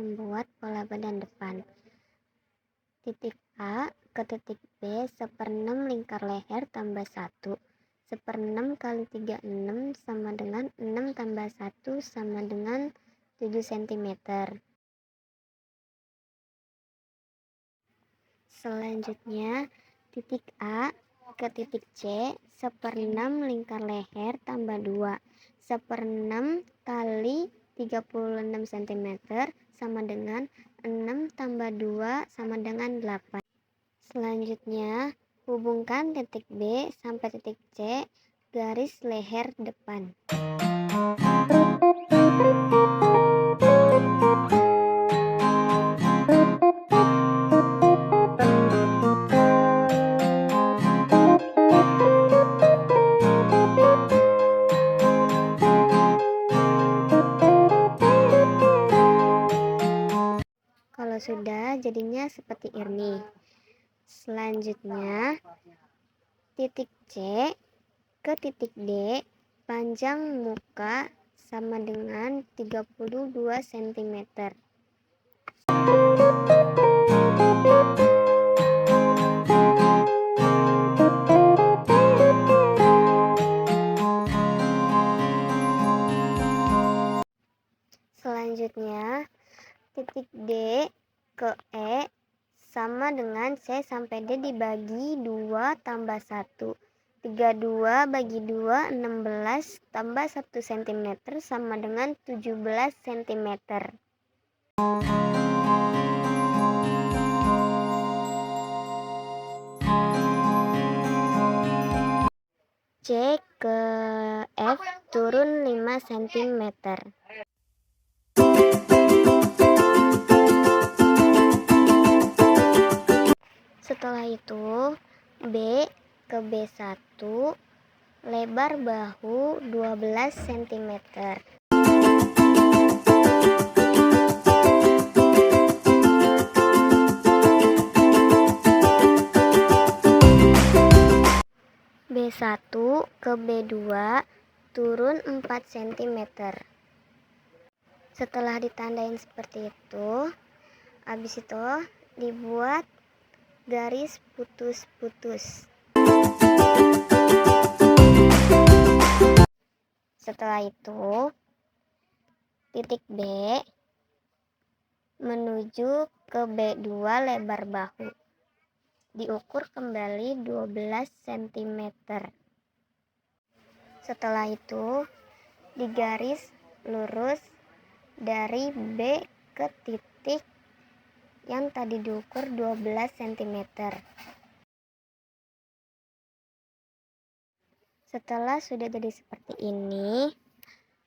membuat pola badan depan. Titik A ke titik B 1/6 lingkar leher tambah 1. 1/6 kali 36 sama dengan 6 tambah 1 sama dengan 7 cm. Selanjutnya, titik A ke titik C 1/6 lingkar leher tambah 2. 1/6 kali 36 cm sama dengan 6 tambah 2 sama dengan 8. Selanjutnya, hubungkan titik B sampai titik C garis leher depan. Kalau sudah, jadinya seperti ini. Selanjutnya, titik C ke titik D, panjang muka sama dengan 32 cm. Selanjutnya, titik D ke E sama dengan C sampai D dibagi 2 tambah 1. 32 bagi 2, 16 tambah 1 cm sama dengan 17 cm. C ke F turun 5 cm. Setelah itu, B ke B1, lebar bahu 12 cm. B1 ke B2 turun 4 cm. Setelah ditandain seperti itu, habis itu dibuat garis putus-putus. Setelah itu, titik B menuju ke B2 lebar bahu. Diukur kembali 12 cm. Setelah itu, digaris lurus dari B ke titik yang tadi diukur 12 cm. Setelah sudah jadi seperti ini,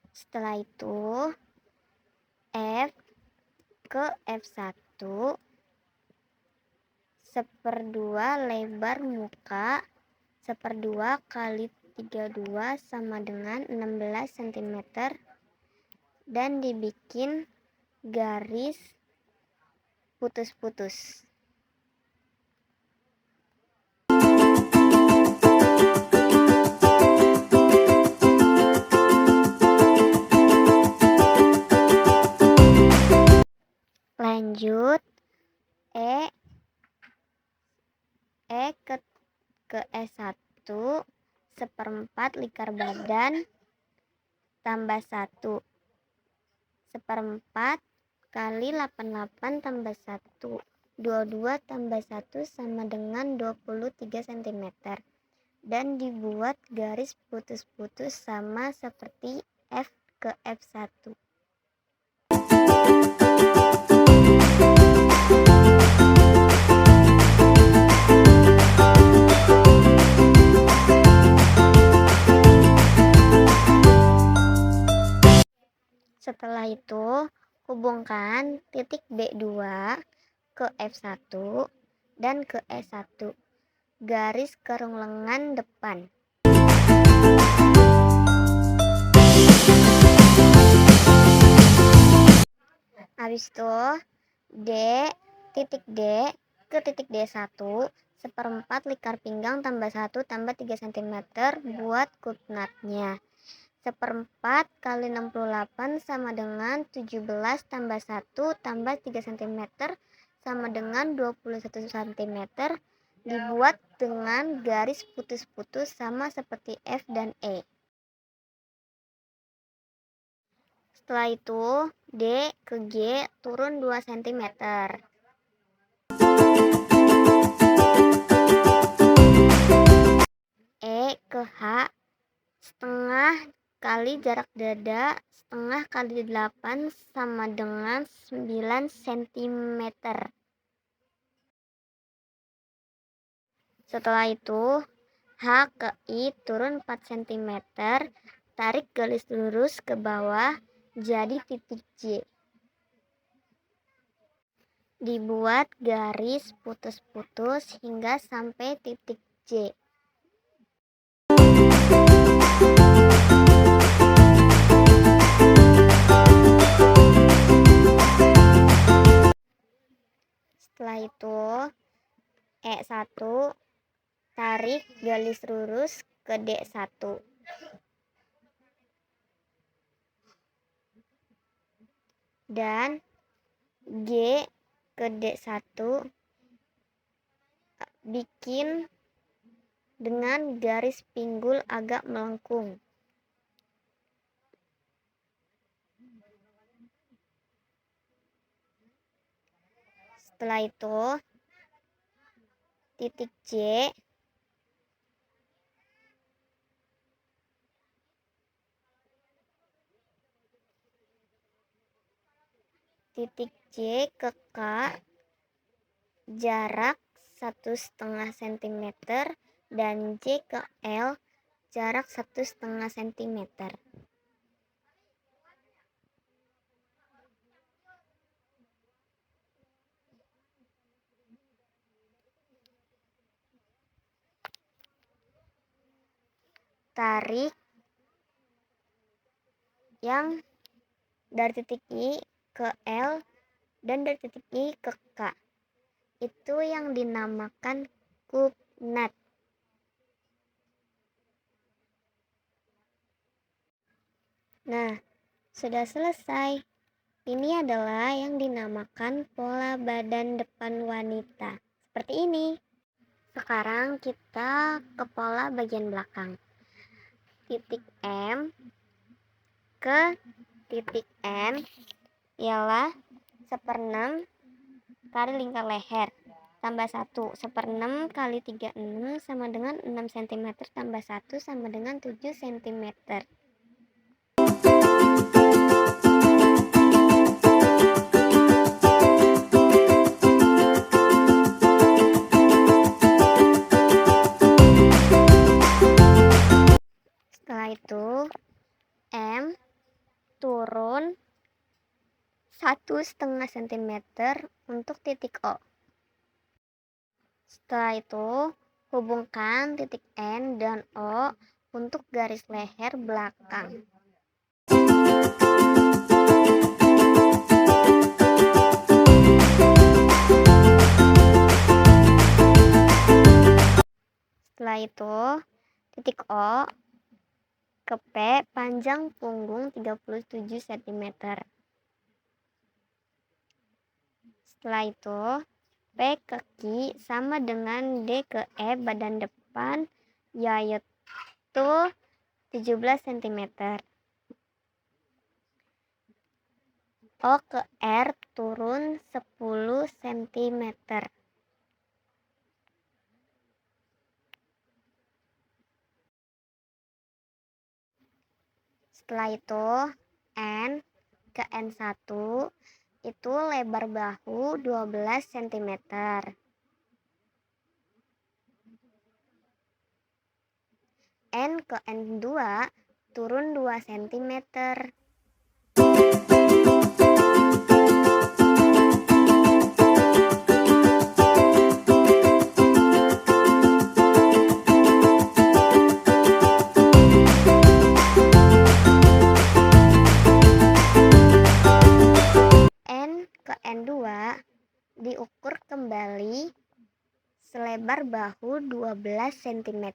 setelah itu F ke F1 1/2 lebar muka 1/2 kali 32 sama dengan 16 cm dan dibikin garis putus-putus. Lanjut, E ke E1 1/4 lingkar badan tambah 1. 1/4 kali 88 tambah 1. 22 tambah 1 sama dengan 23 cm. Dan dibuat garis putus-putus sama seperti F ke F1. Setelah itu, hubungkan titik B2 ke F1 dan ke E1. Garis kerung lengan depan. Habis itu, titik D ke titik D1 1/4 lingkar pinggang tambah 1 tambah 3 cm buat kup nutnya. 1/4 kali 68 sama dengan 17 tambah 1 tambah 3 cm sama dengan 21 cm. Dibuat dengan garis putus-putus sama seperti F dan E. Setelah itu, D ke G turun 2 cm. E ke H setengah kali jarak dada setengah kali 8 sama dengan 9 cm. Setelah itu, H ke I turun 4 cm. Tarik garis lurus ke bawah jadi titik J. Dibuat garis putus-putus hingga sampai titik J. Setelah itu, E1 tarik garis lurus ke D1. Dan G ke D1 bikin dengan garis pinggul agak melengkung. Setelah itu, titik J ke K jarak 1,5 cm dan J ke L jarak 1,5 cm. Tarik yang dari titik I ke L dan dari titik I ke K. Itu yang dinamakan coordinat. Nah, sudah selesai. Ini adalah yang dinamakan pola badan depan wanita. Seperti ini. Sekarang kita ke pola bagian belakang. Titik M ke titik N ialah 1/6 kali lingkar leher tambah 1. 1/6 kali 36 sama dengan 6 cm tambah 1 sama dengan 7 cm. Setelah itu, M turun 1,5 cm untuk titik O. Setelah itu, hubungkan titik N dan O untuk garis leher belakang. Setelah itu, titik O ke P panjang punggung 37 cm. Setelah itu, P ke Q sama dengan D ke E badan depan, yaitu 17 cm. O ke R turun 10 cm. Setelah itu, N ke N1 itu lebar bahu 12 cm. N ke N2 turun 2 cm. N2 diukur kembali selebar bahu 12 cm.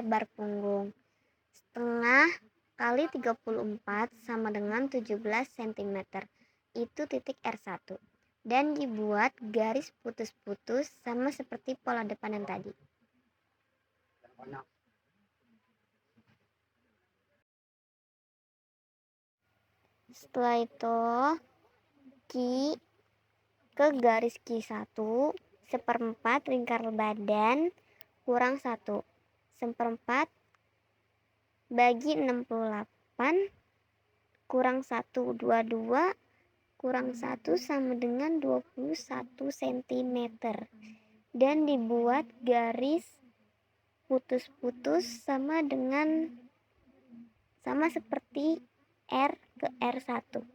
lebar punggung. Setengah kali 34 sama dengan 17 cm. Itu titik R1. Dan dibuat garis putus-putus sama seperti pola depan yang tadi. Setelah itu ke garis Q1 seperempat lingkar badan kurang 1 seperempat bagi 68 kurang 1 22 kurang 1 sama dengan 21 cm. Dan dibuat garis putus-putus sama seperti R ke R1.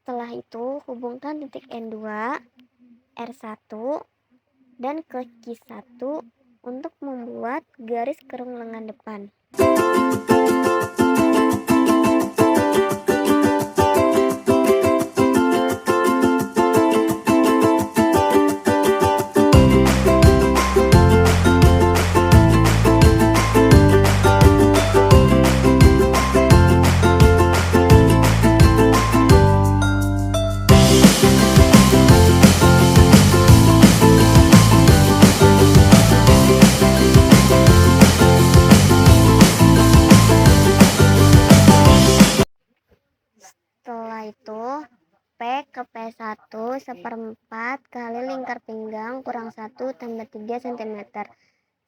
Setelah itu hubungkan titik N2, R1 dan ke Q1 untuk membuat garis kerung lengan depan. Setelah itu P ke P1 seperempat kali lingkar pinggang kurang 1 tambah 3 cm.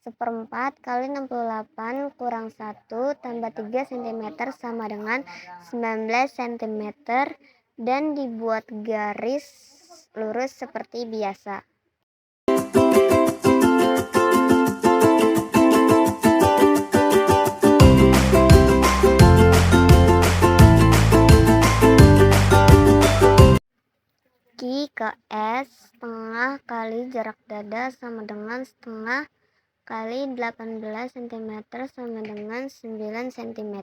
Seperempat kali 68 kurang 1 tambah 3 cm sama dengan 19 cm. Dan dibuat garis lurus seperti biasa. Q ke S setengah kali jarak dada sama dengan setengah kali 18 cm sama dengan 9 cm.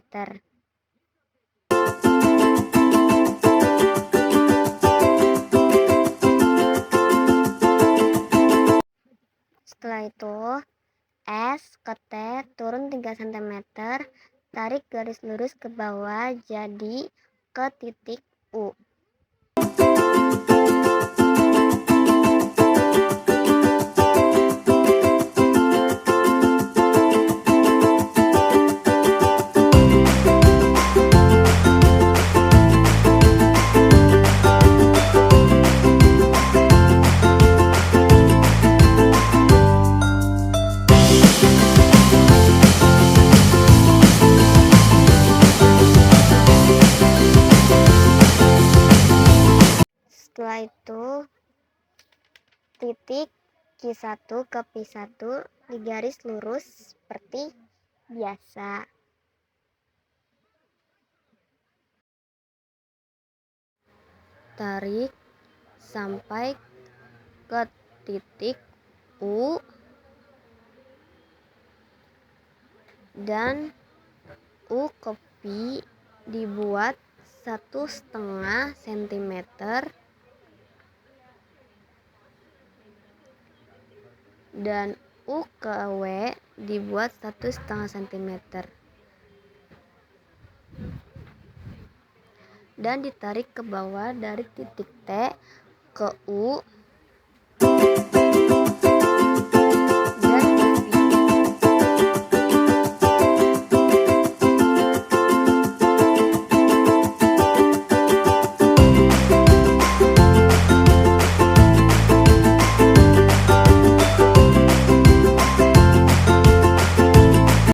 Setelah itu S ke T turun 3 cm, tarik garis lurus ke bawah jadi ke titik U. Setelah itu titik Q1 ke P1 digaris lurus seperti biasa. Tarik sampai ke titik U dan U ke P dibuat 1,5 cm dan U ke W dibuat 1,5 cm dan ditarik ke bawah dari titik T ke U.